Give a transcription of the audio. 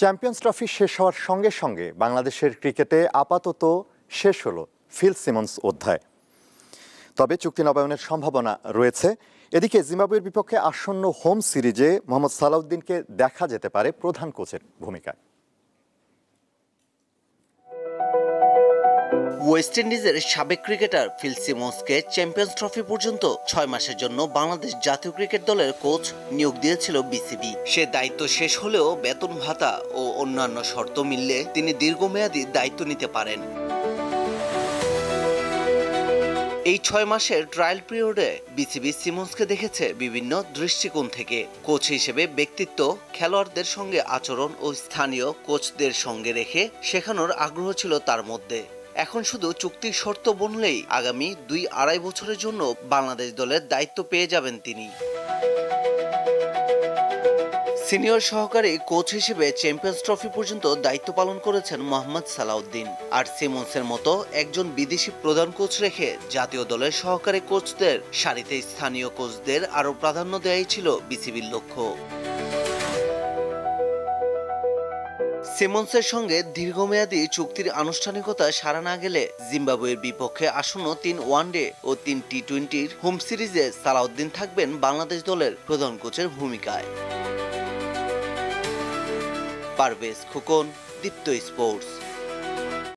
Champions trophy শেষ হওয়ার সঙ্গে সঙ্গে বাংলাদেশের ক্রিকেটে আপাতত শেষ হলো ফিল সিমন্স অধ্যায়। তবে চুক্তি নবায়নের সম্ভাবনা রয়েছে। এদিকে জিম্বাবুয়ের বিপক্ষে আসন্ন হোম সিরিজে মোহাম্মদ সালাউদ্দিনকে দেখা যেতে পারে প্রধান কোচের ভূমিকায়। ওয়েস্ট ইন্ডিজের সাবেক ক্রিকেটার ফিল সিমন্সকে চ্যাম্পিয়ন্স ট্রফি পর্যন্ত 6 মাসের জন্য বাংলাদেশ জাতীয় ক্রিকেট দলের কোচ নিয়োগ দিয়েছিল বিসিবি। সে দায়িত্ব শেষ হলেও বেতন ভাতা ও অন্যান্য শর্ত মিললে তিনি দীর্ঘমেয়াদী দায়িত্ব নিতে পারেন। এই 6 মাসের ট্রায়াল পিরিয়ডে বিসিবি সিমন্সকে দেখেছে বিভিন্ন দৃষ্টিকোণ থেকে। কোচ হিসেবে ব্যক্তিত্ব, খেলোয়াড়দের সঙ্গে আচরণ ও স্থানীয় কোচদের সঙ্গে রেখে শেখানোর আগ্রহ ছিল তার মধ্যে। এখন শুধু চুক্তির শর্ত বনলেই আগামী 2-2.5 বছরের জন্য বাংলাদেশ দলের দায়িত্ব পেয়ে যাবেন তিনি। সিনিয়র সহকারী কোচ হিসেবে চ্যাম্পিয়ন্স ট্রফি পর্যন্ত দায়িত্ব পালন করেছেন মোহাম্মদ সালাউদ্দিন। আর সিমন্সের মতো একজন বিদেশি প্রধান কোচ রেখে জাতীয় দলের সহকারী কোচদের সারিতে স্থানীয় কোচদের আরও প্রাধান্য দেওয়াই ছিল বিসিবির লক্ষ্য। সিমন্সের সঙ্গে দীর্ঘমেয়াদী চুক্তির আনুষ্ঠানিকতা সারা না গেলে জিম্বাবুয়ের বিপক্ষে আসন্ন 3 ওয়ানডে ও 3 টি-20 হোম সিরিজে সালাউদ্দিন থাকবেন বাংলাদেশ দলের প্রধান কোচের ভূমিকায়। পারভেজ খোকন, দীপ্ত স্পোর্টস।